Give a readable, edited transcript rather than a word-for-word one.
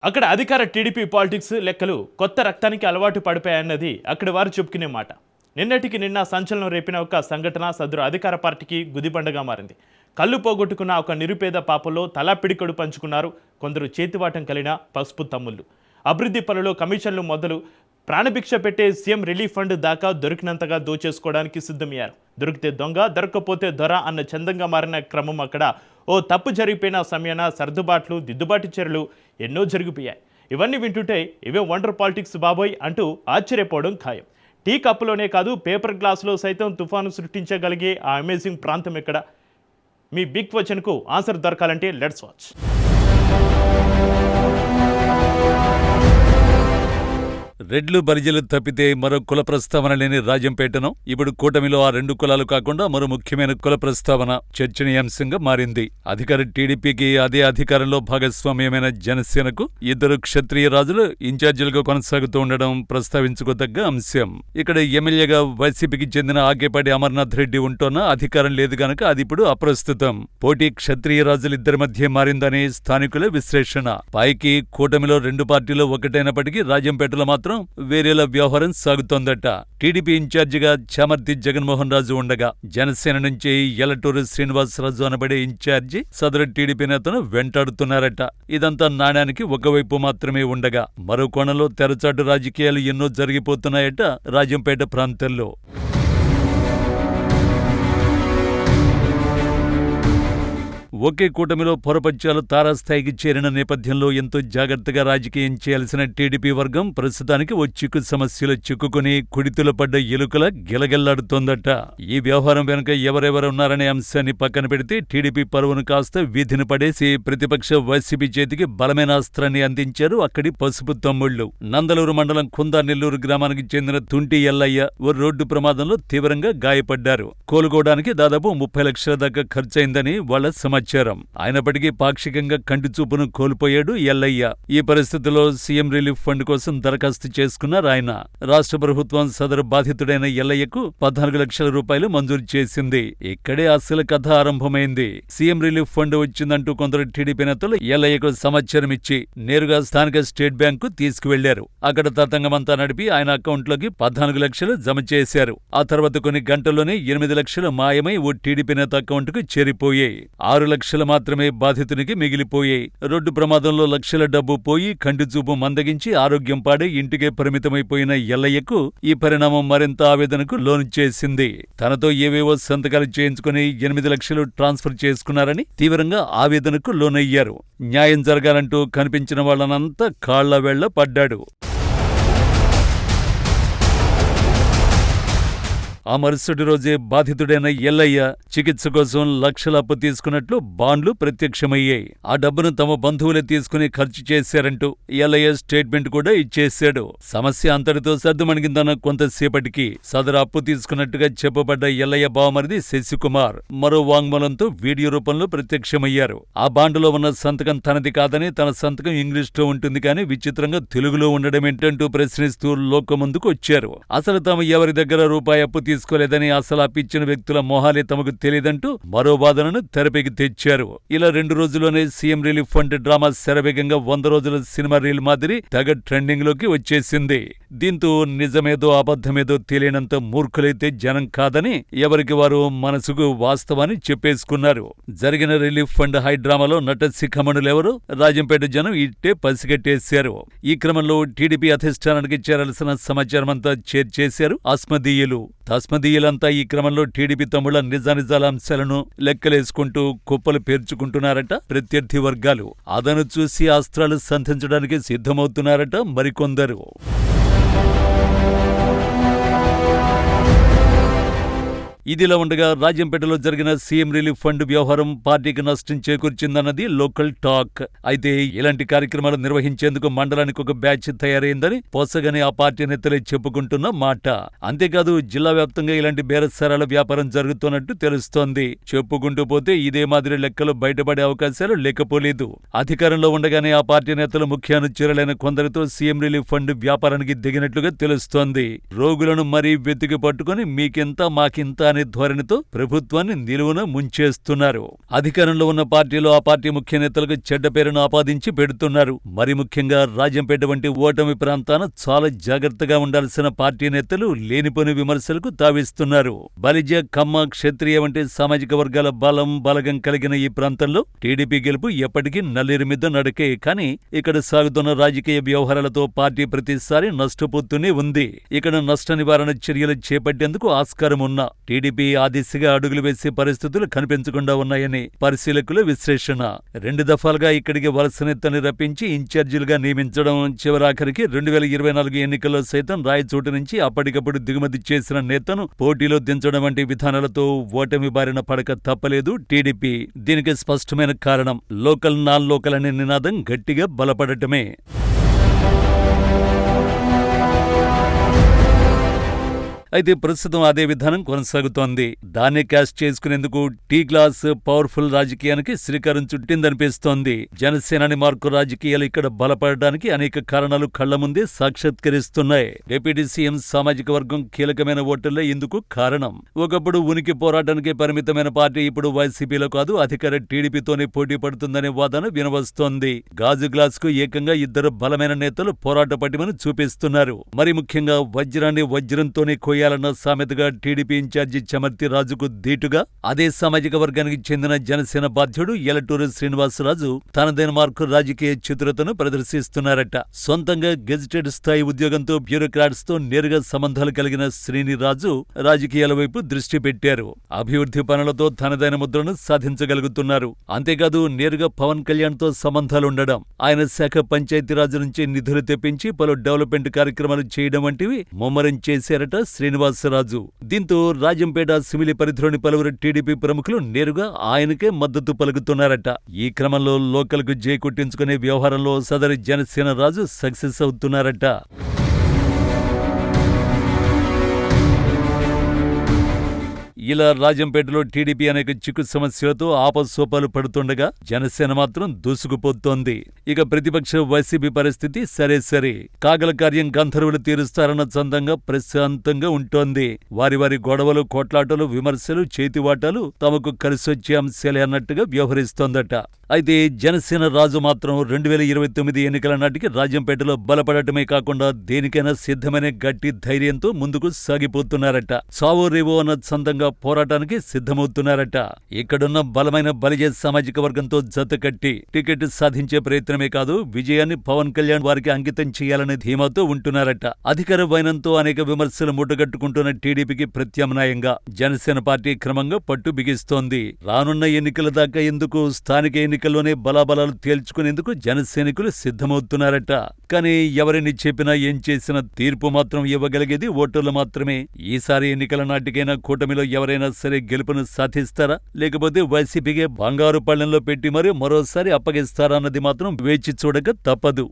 అక్కడ అధికార TDP politics లెక్కలు కొత్త రక్తానికి అలవాటు పడిపోయాయన్నది అక్కడి వారు చెప్పుకునే మాట. నిన్నటికి నిన్న సంచలనం రేపిన ఒక సంఘటన సదరు అధికార పార్టీకి గుదిబండగా మారింది. కళ్ళు పోగొట్టుకున్న ఒక నిరుపేద పాపల్లో తలా పిడికడు పంచుకున్నారు కొందరు చేతివాటం కలిగిన పసుపు తమ్ముళ్ళు. అభివృద్ధి పనులు కమిషన్లు మొదలు ప్రాణభిక్ష పెట్టే సీఎం రిలీఫ్ ఫండ్ దాకా దొరికినంతగా దోచేసుకోవడానికి సిద్ధమయ్యారు. దొరికితే దొంగ, దొరక్కపోతే దొర అన్న చందంగా మారిన క్రమం అక్కడ. ఓ తప్పు జరిగిపోయిన సమయాన సర్దుబాట్లు, దిద్దుబాటు చర్యలు ఎన్నో జరిగిపోయాయి. ఇవన్నీ వింటుంటే ఇవే వండర్ పాలిటిక్స్ బాబోయ్ అంటూ ఆశ్చర్యపోవడం ఖాయం. టీ కప్పులోనే కాదు, పేపర్ గ్లాసులో సైతం తుఫాను సృష్టించగలిగే ఆ అమేజింగ్ ప్రాంతం ఎక్కడ? మీ బిగ్ క్వశ్చన్కు ఆన్సర్ దొరకాలంటే లెట్స్ వాచ్. రెడ్లు బరిజలు తప్పితే మరో కుల ప్రస్తావన లేని రాజంపేటను ఇప్పుడు కూటమిలో ఆ రెండు కులాలు కాకుండా మరో ముఖ్యమైన కుల ప్రస్తావన చర్చనీయాంశంగా మారింది. అధికార టీడీపీకి అదే అధికారంలో భాగస్వామ్యమైన జనసేనకు ఇద్దరు క్షత్రియ రాజులు ఇన్ఛార్జీలుగా కొనసాగుతూ ఉండడం ప్రస్తావించుకోదగ్గ అంశం. ఇక్కడ ఎమ్మెల్యేగా వైసీపీకి చెందిన ఆకేపాటి అమర్నాథ్ రెడ్డి ఉంటోన్న అధికారం లేదు గనక అది ఇప్పుడు అప్రస్తుతం. పోటీ క్షత్రియ రాజులిద్దరి మధ్య మారిందనే స్థానికుల విశ్లేషణ. పైకి కూటమిలో రెండు పార్టీలు ఒకటైనప్పటికీ రాజంపేటలో మాత్రం వేరేలా వ్యవహారం సాగుతోందట. టీడీపీ ఇన్ఛార్జిగా చామర్తి జగన్మోహన్ రాజు ఉండగా జనసేన నుంచి యలటూరు శ్రీనివాసరాజు అనబడే ఇన్ఛార్జి సదరు టీడీపీ నేతను వెంటాడుతున్నారట. ఇదంతా నాణ్యానికి ఒకవైపు మాత్రమే ఉండగా మరో కోణంలో తెరచాటు రాజకీయాలు ఎన్నో జరిగిపోతున్నాయట రాజంపేట ప్రాంతంలో. ఒకే కూటమిలో పొరపంచాలు తారాస్థాయికి చేరిన నేపథ్యంలో ఎంతో జాగ్రత్తగా రాజకీయం చేయాల్సిన టీడీపీ వర్గం ప్రస్తుతానికి ఓ చిక్కు సమస్యలు చిక్కుకుని కుడితుల పడ్డ ఎలుకల గిలగిల్లాడుతోందట. ఈ వ్యవహారం వెనుక ఎవరెవరున్నారనే అంశాన్ని పక్కన పెడితే టీడీపీ పరువును కాస్త వీధిని పడేసి ప్రతిపక్ష వైసీపీ చేతికి బలమైన అస్త్రాన్ని అందించారు అక్కడి పసుపు తమ్ముళ్లు. నందలూరు మండలం కుందానెల్లూరు గ్రామానికి చెందిన తుంటి ఎల్లయ్య ఓ రోడ్డు ప్రమాదంలో తీవ్రంగా గాయపడ్డారు. కోలుకోవడానికి దాదాపు 30 లక్షల దాకా ఖర్చయిందని వాళ్ల సమాచారం. అయినప్పటికీ పాక్షికంగా కంటి చూపును కోల్పోయాడు ఎల్లయ్య. ఈ పరిస్థితుల్లో సీఎం రిలీఫ్ ఫండ్ కోసం దరఖాస్తు చేసుకున్నారు ఆయన. రాష్ట్ర ప్రభుత్వం సదరు బాధితుడైన ఎల్లయ్యకు 14 లక్షల రూపాయలు మంజూరు చేసింది. ఇక్కడే అసలు కథ ఆరంభమైంది. సీఎం రిలీఫ్ ఫండ్ వచ్చిందంటూ కొందరు టీడీపీ నేతలు ఎల్లయ్యకు సమాచారం ఇచ్చి నేరుగా స్థానిక స్టేట్ బ్యాంకు తీసుకువెళ్లారు. అక్కడ తతంగమంతా నడిపి ఆయన అకౌంట్లోకి 14 లక్షలు జమ చేశారు. ఆ తర్వాత కొన్ని గంటల్లోనే 8 లక్షలు మాయమై ఓ టీడీపీ నేత అకౌంట్కు చేరిపోయాయి. 6 లక్షలు మాత్రమే బాధితునికి మిగిలిపోయాయి. రోడ్డు ప్రమాదంలో లక్షల డబ్బు పోయి కంటి చూపు మందగించి ఆరోగ్యం పాడై ఇంటికే పరిమితమైపోయిన ఎల్లయ్యకు ఈ పరిణామం మరింత ఆవేదనకు లోను చేసింది. తనతో ఏవేవో సంతకాలు చేయించుకుని 8 లక్షలు ట్రాన్స్ఫర్ చేసుకున్నారని తీవ్రంగా ఆవేదనకు లోనయ్యారు. న్యాయం జరగాలంటూ కనిపించిన వాళ్లనంతా కాళ్ల వేళ్ల పడ్డాడు. ఆ మరుసటి రోజే బాధితుడైన ఎల్లయ్య చికిత్స కోసం లక్షల అప్పు తీసుకున్నట్లు బాండ్లు ప్రత్యక్షమయ్యాయి. ఆ డబ్బును తమ బంధువులే తీసుకుని ఖర్చు చేశారంటూ ఎల్లయ్య స్టేట్మెంట్ కూడా ఇచ్చేశాడు. సమస్య అంతటితో సర్దుమణిగిందన్న కొంతసేపటికి సదరు అప్పు తీసుకున్నట్టుగా చెప్పబడ్డ ఎల్లయ్య బావమరిది శశికుమార్ మరో వాంగ్మూలంతో వీడియో రూపంలో ప్రత్యక్షమయ్యారు. ఆ బాండులో ఉన్న సంతకం తనది కాదని, తన సంతకం ఇంగ్లీష్లో ఉంటుంది కానీ విచిత్రంగా తెలుగులో ఉండడమేంటంటూ ప్రశ్నిస్తూ లోకం ముందుకు వచ్చారు. అసలు తాము ఎవరి దగ్గర రూపాయి అప్పు తీసుకోలేదని, అసలు అప్పిచ్చిన వ్యక్తుల మొహాలే తమకు తెలియదంటూ మరో వాదనను తెరపైకి తెచ్చారు. ఇలా 2 రోజుల్లోనే సీఎం రిలీఫ్ ఫండ్ డ్రామా శరవేగంగా 100 రోజుల సినిమా రీల్ మాదిరి తెగ ట్రెండింగ్ లోకి వచ్చేసింది. దీంతో నిజమేదో అబద్ధమేదో తెలియనంత మూర్ఖులైతే జనం కాదని ఎవరికి వారు మనసుకు వాస్తవాన్ని చెప్పేసుకున్నారు. జరిగిన రిలీఫ్ ఫండ్ హై డ్రామాలో నట శిఖమణులెవరో రాజంపేట జనం ఇట్టే పసిగట్టేశారు. ఈ క్రమంలో టీడీపీ అధిష్టానానికి చేరాల్సిన సమాచారమంతా చేర్చేశారు అస్మదీయులు. తస్మదీయులంతా ఈ క్రమంలో టీడీపీ తమ్ముళ్ల నిజానిజాల అంశాలను లెక్కలేసుకుంటూ కుప్పలు పేర్చుకుంటున్నారట ప్రత్యర్థి వర్గాలు. అదను చూసి అస్త్రాలు సంధించడానికి సిద్ధమవుతున్నారట మరికొందరు. ఇదిలా ఉండగా రాజంపేటలో జరిగిన సీఎం రిలీఫ్ ఫండ్ వ్యవహారం పార్టీకి నష్టం చేకూర్చిందన్నది లోకల్ టాక్. అయితే ఇలాంటి కార్యక్రమాలు నిర్వహించేందుకు మండలానికి ఒక బ్యాచ్ తయారైందని పోసగని ఆ పార్టీ నేతలే చెప్పుకుంటున్న మాట. అంతేకాదు జిల్లా వ్యాప్తంగా ఇలాంటి బేరసారాల వ్యాపారం జరుగుతున్నట్టు తెలుస్తోంది. చెప్పుకుంటూ పోతే ఇదే మాదిరి లెక్కలు బయటపడే అవకాశాలు లేకపోలేదు. అధికారంలో ఉండగానే ఆ పార్టీ నేతలు ముఖ్య అనుచరులైన కొందరితో సీఎం రిలీఫ్ ఫండ్ వ్యాపారానికి దిగినట్లుగా తెలుస్తోంది. రోగులను మరీ వెతికి పట్టుకుని మీకింత మాకింత అనే ధోరణితో ప్రభుత్వాన్ని నిలువున ముంచేస్తున్నారు. అధికారంలో ఉన్న పార్టీలో ఆ పార్టీ ముఖ్య నేతలకు చెడ్డ పేరును ఆపాదించి పెడుతున్నారు. మరి ముఖ్యంగా రాజంపేట వంటి ఓటమి ప్రాంతాన చాలా జాగ్రత్తగా ఉండాల్సిన పార్టీ నేతలు లేనిపోని విమర్శలకు తావిస్తున్నారు. బలిజ, కమ్మ, క్షత్రియ వంటి సామాజిక వర్గాల బలగం కలిగిన ఈ ప్రాంతంలో టీడీపీ గెలుపు ఎప్పటికీ నల్లేరు మీద నడకే. కానీ ఇక్కడ సాగుతున్న రాజకీయ వ్యవహారాలతో పార్టీ ప్రతిసారి నష్టపోతూనే ఉంది. ఇక్కడ నష్ట నివారణ చర్యలు చేపట్టేందుకు ఆస్కారం ఉన్నా టీడీపీ ఆ దిశగా అడుగులు వేసే పరిస్థితులు కనిపించకుండా ఉన్నాయని పరిశీలకుల విశ్లేషణ. 2 దఫాలుగా ఇక్కడికి వలస నేతల్ని రప్పించి ఇన్ఛార్జీలుగా నియమించడం, చివరాఖరికి 2024 ఎన్నికల్లో సైతం రాయచోటు నుంచి అప్పటికప్పుడు దిగుమతి చేసిన నేతను పోటీలో దించడం వంటి విధానాలతో ఓటమి బారిన పడక తప్పలేదు టీడీపీ. దీనికి స్పష్టమైన కారణం లోకల్ నాన్ లోకల్ అనే నినాదం గట్టిగా బలపడటమే. అయితే ప్రస్తుతం అదే విధానం కొనసాగుతోంది. దాన్ని క్యాష్ చేసుకునేందుకు టీ గ్లాస్ పవర్ఫుల్ రాజకీయానికి శ్రీకారం చుట్టిందనిపిస్తోంది. జనసేనాని మార్కు రాజకీయాలు ఇక్కడ బలపడడానికి అనేక కారణాలు కళ్ల ముందే సాక్షాత్కరిస్తున్నాయి. డిప్యూటీ సీఎం సామాజిక వర్గం కీలకమైన ఓటర్లే ఇందుకు కారణం. ఒకప్పుడు ఉనికి పోరాటానికి పరిమితమైన పార్టీ ఇప్పుడు వైసీపీలో కాదు, అధికార టీడీపీతోనే పోటీ పడుతుందనే వాదన వినవస్తోంది. గాజు గ్లాస్ కు ఏకంగా 2 బలమైన నేతలు పోరాట పటిమను చూపిస్తున్నారు. మరి ముఖ్యంగా వజ్రాన్ని వజ్రంతోనే యాలన్న సామెతగా టీడీపీ ఇన్ఛార్జి చమర్తి రాజుకు దీటుగా అదే సామాజిక వర్గానికి చెందిన జనసేన బాధ్యుడు ఎలటూరు శ్రీనివాసరాజు తనదైన మార్కు రాజకీయ చతురతను ప్రదర్శిస్తున్నారట. సొంతంగా గెజిటెడ్ స్థాయి ఉద్యోగంతో బ్యూరోక్రాట్స్ తో నేరుగా సంబంధాలు కలిగిన శ్రీనిరాజు రాజకీయాల వైపు దృష్టి పెట్టారు. అభివృద్ధి పనులతో తనదైన ముద్రను సాధించగలుగుతున్నారు. అంతేకాదు నేరుగా పవన్ కళ్యాణ్ తో సంబంధాలుండడం, ఆయన శాఖ పంచాయతీరాజు నుంచి నిధులు తెప్పించి పలు డెవలప్మెంట్ కార్యక్రమాలు చేయడం వంటివి ముమ్మరం చేశారట శ్రీనివాసరాజు. దీంతో రాజంపేట సిమిలి పరిధిలోని పలువురు టీడీపీ ప్రముఖులు నేరుగా ఆయనకే మద్దతు పలుకుతున్నారట. ఈ క్రమంలో లోకల్కు జై కొట్టించుకునే వ్యవహారంలో సదరి జనసేన రాజు సక్సెస్ అవుతున్నారట. ఇలా రాజంపేటలో టీడీపీ అనేక చిక్కు సమస్యలతో ఆపసోపాలు పడుతుండగా జనసేన మాత్రం దూసుకుపోతోంది. ఇక ప్రతిపక్ష వైసీపీ పరిస్థితి సరే కాగల కార్యం గంధర్వులు తీరుస్తారన్న చందంగా ప్రశాంతంగా ఉంటోంది. వారి గొడవలు, కొట్లాటలు, విమర్శలు, చేతివాటాలు తమకు కలిసొచ్చే అంశాలే అన్నట్టుగా వ్యవహరిస్తోందట. అయితే జనసేన రాజు మాత్రం 2029 ఎన్నికల నాటికి రాజంపేటలో బలపడటమే కాకుండా దేనికైనా సిద్ధమైన గట్టి ధైర్యంతో ముందుకు సాగిపోతున్నారట. చావో రేవో అన్న చందంగా పోరాటానికి సిద్ధమవుతున్నారట. ఇక్కడున్న బలమైన బలిజ సామాజిక వర్గంతో జతకట్టి టికెట్ సాధించే ప్రయత్నమే కాదు, విజయాన్ని పవన్ కళ్యాణ్ వారికి అంకితం చేయాలనే ధీమాతో ఉంటున్నారట. అధికార వైనంతో అనేక విమర్శలు మూటగట్టుకుంటున్న టీడీపీకి ప్రత్యామ్నాయంగా జనసేన పార్టీ క్రమంగా పట్టు బిగిస్తోంది. రానున్న ఎన్నికల దాకా ఎందుకు స్థానిక ఎన్నికల్లోనే బలాబలాలు తేల్చుకునేందుకు జనసైనికులు సిద్ధమవుతున్నారట. కానీ ఎవరిని చెప్పినా ఏం చేసినా తీర్పు మాత్రం ఇవ్వగలిగేది ఓటర్లు మాత్రమే. ఈసారి ఎన్నికల నాటికైనా కూటమిలో ఎవరైనా సరే గెలుపును సాధిస్తారా, లేకపోతే వైసీపీకే బంగారు పళ్లెంలో పెట్టి మరోసారి అప్పగిస్తారా అన్నది మాత్రం వేచి చూడక తప్పదు.